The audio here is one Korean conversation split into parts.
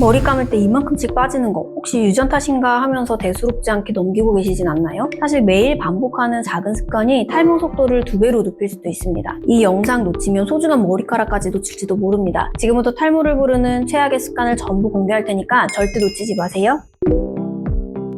머리 감을 때 이만큼씩 빠지는 거 혹시 유전 탓인가 하면서 대수롭지 않게 넘기고 계시진 않나요? 사실 매일 반복하는 작은 습관이 탈모 속도를 2배로 높일 수도 있습니다. 이 영상 놓치면 소중한 머리카락까지 놓칠지도 모릅니다. 지금부터 탈모를 부르는 최악의 습관을 전부 공개할 테니까 절대 놓치지 마세요.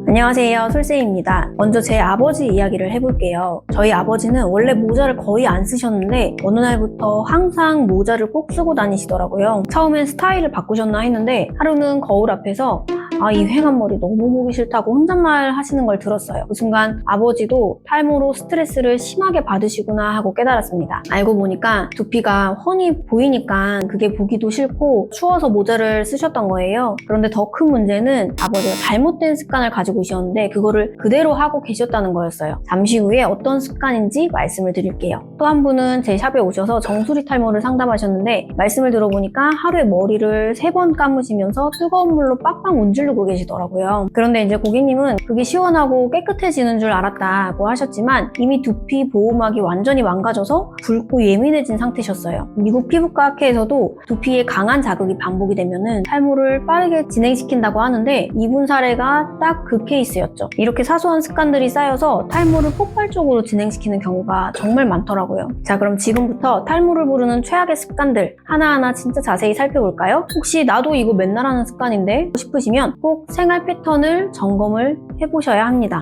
안녕하세요, 솔쌤입니다. 먼저 제 아버지 이야기를 해볼게요. 저희 아버지는 원래 모자를 거의 안 쓰셨는데 어느 날부터 항상 모자를 꼭 쓰고 다니시더라고요. 처음엔 스타일을 바꾸셨나 했는데 하루는 거울 앞에서 이 휑한 머리 너무 보기 싫다고 혼잣말 하시는 걸 들었어요. 그 순간 아버지도 탈모로 스트레스를 심하게 받으시구나 하고 깨달았습니다. 알고 보니까 두피가 훤히 보이니까 그게 보기도 싫고 추워서 모자를 쓰셨던 거예요. 그런데 더 큰 문제는 아버지가 잘못된 습관을 가지고 계셨는데 그거를 그대로 하고 계셨다는 거였어요. 잠시 후에 어떤 습관인지 말씀을 드릴게요. 또 한 분은 제 샵에 오셔서 정수리 탈모를 상담하셨는데 말씀을 들어보니까 하루에 머리를 3번 감으시면서 뜨거운 물로 빡빡 문지르고 계시더라고요. 그런데 이제 고객님은 그게 시원하고 깨끗해지는 줄 알았다고 하셨지만 이미 두피 보호막이 완전히 망가져서 붉고 예민해진 상태셨어요. 미국 피부과 학회에서도 두피에 강한 자극이 반복이 되면은 탈모를 빠르게 진행시킨다고 하는데 이분 사례가 딱 그 케이스였죠. 이렇게 사소한 습관들이 쌓여서 탈모를 폭발적으로 진행시키는 경우가 정말 많더라고요. 자, 그럼 지금부터 탈모를 부르는 최악의 습관들 하나하나 진짜 자세히 살펴볼까요? 혹시 나도 이거 맨날 하는 습관인데 싶으시면 꼭 생활 패턴을 점검을 해보셔야 합니다.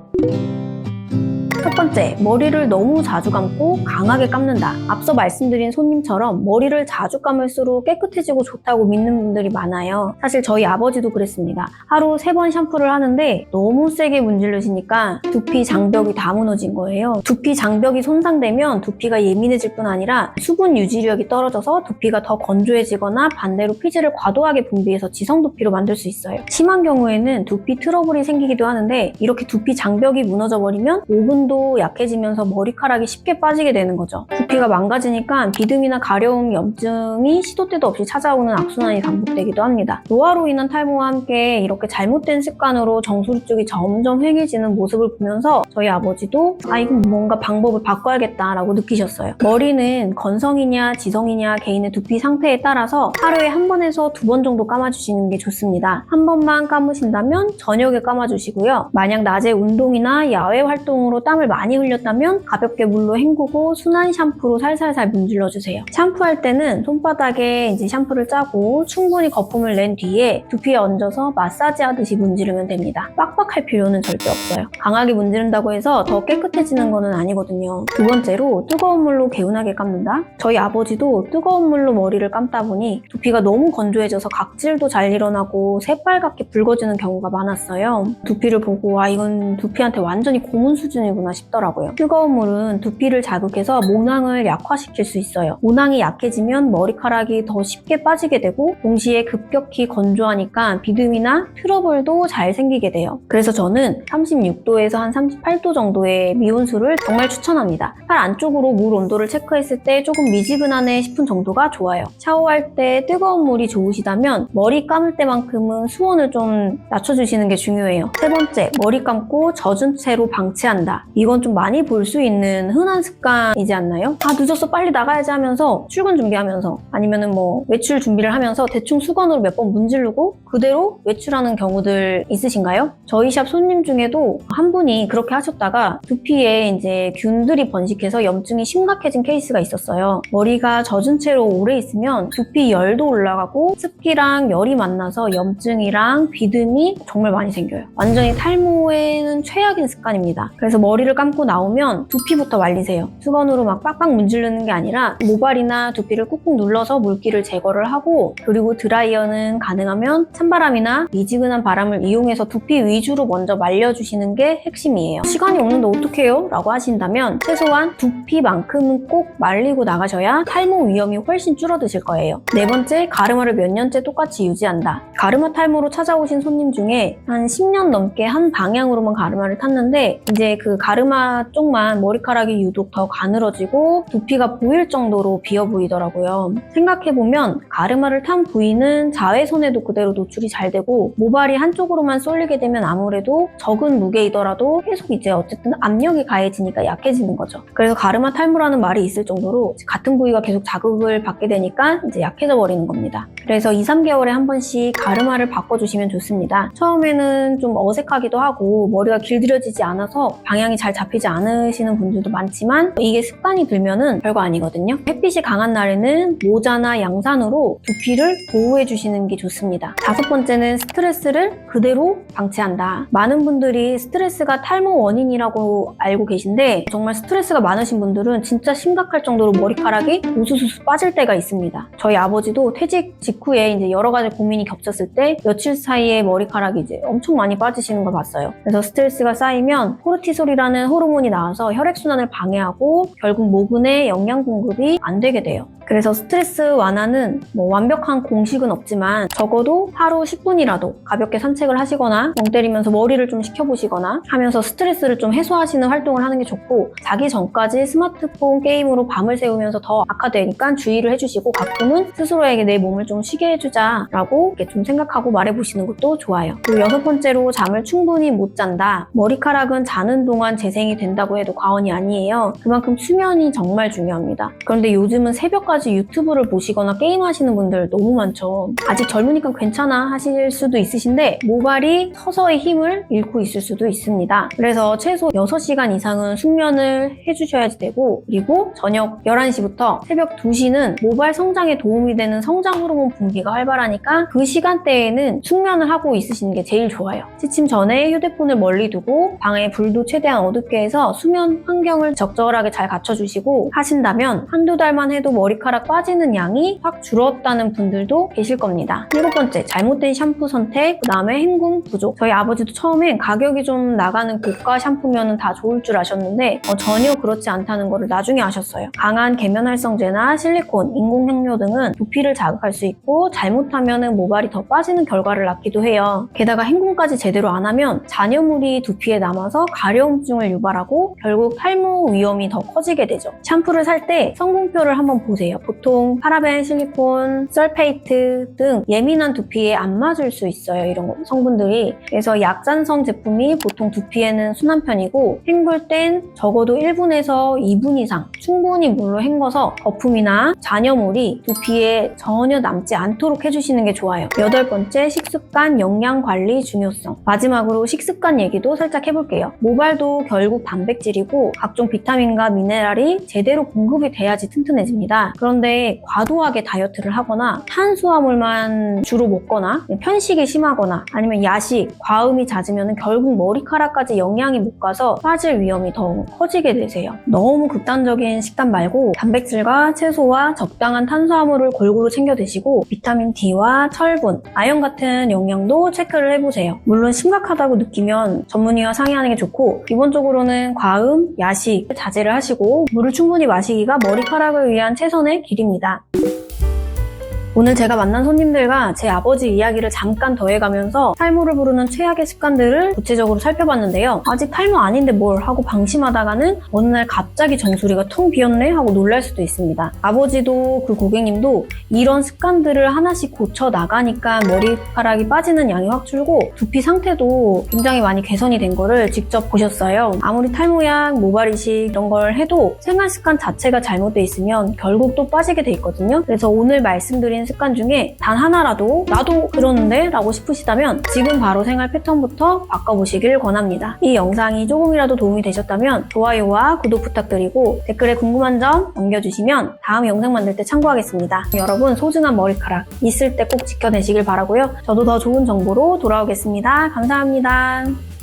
첫 번째, 머리를 너무 자주 감고 강하게 감는다. 앞서 말씀드린 손님처럼 머리를 자주 감을수록 깨끗해지고 좋다고 믿는 분들이 많아요. 사실 저희 아버지도 그랬습니다. 하루 3번 샴푸를 하는데 너무 세게 문지르시니까 두피 장벽이 다 무너진 거예요. 두피 장벽이 손상되면 두피가 예민해질 뿐 아니라 수분 유지력이 떨어져서 두피가 더 건조해지거나 반대로 피지를 과도하게 분비해서 지성 두피로 만들 수 있어요. 심한 경우에는 두피 트러블이 생기기도 하는데 이렇게 두피 장벽이 무너져 버리면 모근도 약해지면서 머리카락이 쉽게 빠지게 되는 거죠. 두피가 망가지니까 비듬이나 가려움, 염증이 시도 때도 없이 찾아오는 악순환이 반복되기도 합니다. 노화로 인한 탈모와 함께 이렇게 잘못된 습관으로 정수리 쪽이 점점 휑해지는 모습을 보면서 저희 아버지도 이건 뭔가 방법을 바꿔야겠다라고 느끼셨어요. 머리는 건성이냐 지성이냐 개인의 두피 상태에 따라서 하루에 1번에서 2번 정도 감아주시는 게 좋습니다. 1번만 감으신다면 저녁에 감아주시고요. 만약 낮에 운동이나 야외 활동으로 땀을 많이 흘렸다면 가볍게 물로 헹구고 순한 샴푸로 살살살 문질러주세요. 샴푸할 때는 손바닥에 이제 샴푸를 짜고 충분히 거품을 낸 뒤에 두피에 얹어서 마사지 하듯이 문지르면 됩니다. 빡빡할 필요는 절대 없어요. 강하게 문지른다고 해서 더 깨끗해지는 거는 아니거든요. 두 번째로 뜨거운 물로 개운하게 감는다. 저희 아버지도 뜨거운 물로 머리를 감다 보니 두피가 너무 건조해져서 각질도 잘 일어나고 새빨갛게 붉어지는 경우가 많았어요. 두피를 보고 이건 두피한테 완전히 고문 수준이구나 싶더라고요. 뜨거운 물은 두피를 자극해서 모낭을 약화시킬 수 있어요. 모낭이 약해지면 머리카락이 더 쉽게 빠지게 되고 동시에 급격히 건조하니까 비듬이나 트러블도 잘 생기게 돼요. 그래서 저는 36도에서 한 38도 정도의 미온수를 정말 추천합니다. 팔 안쪽으로 물 온도를 체크했을 때 조금 미지근하네 싶은 정도가 좋아요. 샤워할 때 뜨거운 물이 좋으시다면 머리 감을 때만큼은 수온을 좀 낮춰주시는 게 중요해요. 세 번째, 머리 감고 젖은 채로 방치한다. 이건 좀 많이 볼 수 있는 흔한 습관이지 않나요? 늦었어 빨리 나가야지 하면서 출근 준비하면서 아니면은 외출 준비를 하면서 대충 수건으로 몇 번 문지르고 그대로 외출하는 경우들 있으신가요? 저희 샵 손님 중에도 한 분이 그렇게 하셨다가 두피에 이제 균들이 번식해서 염증이 심각해진 케이스가 있었어요. 머리가 젖은 채로 오래 있으면 두피 열도 올라가고 습기랑 열이 만나서 염증이랑 비듬이 정말 많이 생겨요. 완전히 탈모에는 최악인 습관입니다. 그래서 머리를 감고 나오면 두피부터 말리세요. 수건으로 막 빡빡 문지르는 게 아니라 모발이나 두피를 꾹꾹 눌러서 물기를 제거를 하고 그리고 드라이어는 가능하면 찬바람이나 미지근한 바람을 이용해서 두피 위주로 먼저 말려주시는 게 핵심이에요. 시간이 없는데 어떡해요? 라고 하신다면 최소한 두피만큼은 꼭 말리고 나가셔야 탈모 위험이 훨씬 줄어드실 거예요. 네 번째, 가르마를 몇 년째 똑같이 유지한다. 가르마 탈모로 찾아오신 손님 중에 한 10년 넘게 한 방향으로만 가르마를 탔는데 이제 그 가르마 가르마 쪽만 머리카락이 유독 더 가늘어지고 두피가 보일 정도로 비어 보이더라고요. 생각해보면 가르마를 탄 부위는 자외선에도 그대로 노출이 잘 되고 모발이 한쪽으로만 쏠리게 되면 아무래도 적은 무게이더라도 계속 이제 어쨌든 압력이 가해지니까 약해지는 거죠. 그래서 가르마 탈모라는 말이 있을 정도로 같은 부위가 계속 자극을 받게 되니까 이제 약해져 버리는 겁니다. 그래서 2, 3개월에 한 번씩 가르마를 바꿔주시면 좋습니다. 처음에는 좀 어색하기도 하고 머리가 길들여지지 않아서 방향이 잘 잡히지 않으시는 분들도 많지만 이게 습관이 들면은 별거 아니거든요. 햇빛이 강한 날에는 모자나 양산으로 두피를 보호해 주시는 게 좋습니다. 5번째는 스트레스를 그대로 방치한다. 많은 분들이 스트레스가 탈모 원인이라고 알고 계신데 정말 스트레스가 많으신 분들은 진짜 심각할 정도로 머리카락이 우수수수 빠질 때가 있습니다. 저희 아버지도 퇴직 직후에 이제 여러 가지 고민이 겹쳤을 때 며칠 사이에 머리카락이 이제 엄청 많이 빠지시는 걸 봤어요. 그래서 스트레스가 쌓이면 코르티솔이라는 호르몬이 나와서 혈액순환을 방해하고 결국 모근에 영양 공급이 안 되게 돼요. 그래서 스트레스 완화는 뭐 완벽한 공식은 없지만 적어도 하루 10분이라도 가볍게 산책을 하시거나 멍 때리면서 머리를 좀 식혀보시거나 하면서 스트레스를 좀 해소하시는 활동을 하는 게 좋고, 자기 전까지 스마트폰 게임으로 밤을 새우면서 더 악화되니까 주의를 해주시고 가끔은 스스로에게 내 몸을 좀 쉬게 해주자라고 이렇게 좀 생각하고 말해보시는 것도 좋아요. 그리고 6번째로 잠을 충분히 못 잔다. 머리카락은 자는 동안 재생이 된다고 해도 과언이 아니에요. 그만큼 수면이 정말 중요합니다. 그런데 요즘은 새벽까지 유튜브를 보시거나 게임하시는 분들 너무 많죠. 아직 젊으니까 괜찮아 하실 수도 있으신데 모발이 서서히 힘을 잃고 있을 수도 있습니다. 그래서 최소 6시간 이상은 숙면을 해주셔야지 되고, 그리고 저녁 11시부터 새벽 2시는 모발 성장에 도움이 되는 성장 호르몬 분비가 활발하니까 그 시간대에는 숙면을 하고 있으시는 게 제일 좋아요. 취침 전에 휴대폰을 멀리 두고 방에 불도 최대한 어둡게 해서 수면 환경을 적절하게 잘 갖춰주시고 하신다면 한두 달만 해도 머리카락 빠지는 양이 확 줄었다는 분들도 계실 겁니다. 7번째, 잘못된 샴푸 선택, 그 다음에 헹굼 부족. 저희 아버지도 처음엔 가격이 좀 나가는 고가 샴푸면 다 좋을 줄 아셨는데 전혀 그렇지 않다는 거를 나중에 아셨어요. 강한 계면활성제나 실리콘, 인공향료 등은 두피를 자극할 수 있고 잘못하면 모발이 더 빠지는 결과를 낳기도 해요. 게다가 헹굼까지 제대로 안 하면 잔여물이 두피에 남아서 가려움증을 유발하고 결국 탈모 위험이 더 커지게 되죠. 샴푸를 살 때 성분표를 한번 보세요. 보통 파라벤, 실리콘, 설페이트 등 예민한 두피에 안 맞을 수 있어요. 이런 성분들이. 그래서 약산성 제품이 보통 두피에는 순한 편이고 헹굴 땐 적어도 1분에서 2분 이상 충분히 물로 헹궈서 거품이나 잔여물이 두피에 전혀 남지 않도록 해주시는 게 좋아요. 8번째, 식습관, 영양관리 중요성. 마지막으로 식습관 얘기도 살짝 해볼게요. 모발도 결국 단백질이고 각종 비타민과 미네랄이 제대로 공급이 돼야지 튼튼해집니다. 그런데 과도하게 다이어트를 하거나 탄수화물만 주로 먹거나 편식이 심하거나 아니면 야식, 과음이 잦으면 결국 머리카락까지 영양이 못 가서 빠질 위험이 더 커지게 되세요. 너무 극단적인 식단 말고 단백질과 채소와 적당한 탄수화물을 골고루 챙겨 드시고 비타민 D와 철분, 아연 같은 영양도 체크를 해보세요. 물론 심각하다고 느끼면 전문의와 상의하는 게 좋고, 기본적으로는 과음, 야식 자제를 하시고 물을 충분히 마시기가 머리카락을 위한 최선의 길입니다. 오늘 제가 만난 손님들과 제 아버지 이야기를 잠깐 더해가면서 탈모를 부르는 최악의 습관들을 구체적으로 살펴봤는데요. 아직 탈모 아닌데 뭘 하고 방심하다가는 어느 날 갑자기 정수리가 텅 비었네 하고 놀랄 수도 있습니다. 아버지도 그 고객님도 이런 습관들을 하나씩 고쳐 나가니까 머리카락이 빠지는 양이 확 줄고 두피 상태도 굉장히 많이 개선이 된 거를 직접 보셨어요. 아무리 탈모약, 모발이식 이런 걸 해도 생활 습관 자체가 잘못돼 있으면 결국 또 빠지게 돼 있거든요. 그래서 오늘 말씀드린 습관 중에 단 하나라도 나도 그러는데 라고 싶으시다면 지금 바로 생활 패턴부터 바꿔보시길 권합니다. 이 영상이 조금이라도 도움이 되셨다면 좋아요와 구독 부탁드리고 댓글에 궁금한 점 남겨주시면 다음 영상 만들 때 참고하겠습니다. 여러분 소중한 머리카락 있을 때 꼭 지켜내시길 바라고요. 저도 더 좋은 정보로 돌아오겠습니다. 감사합니다.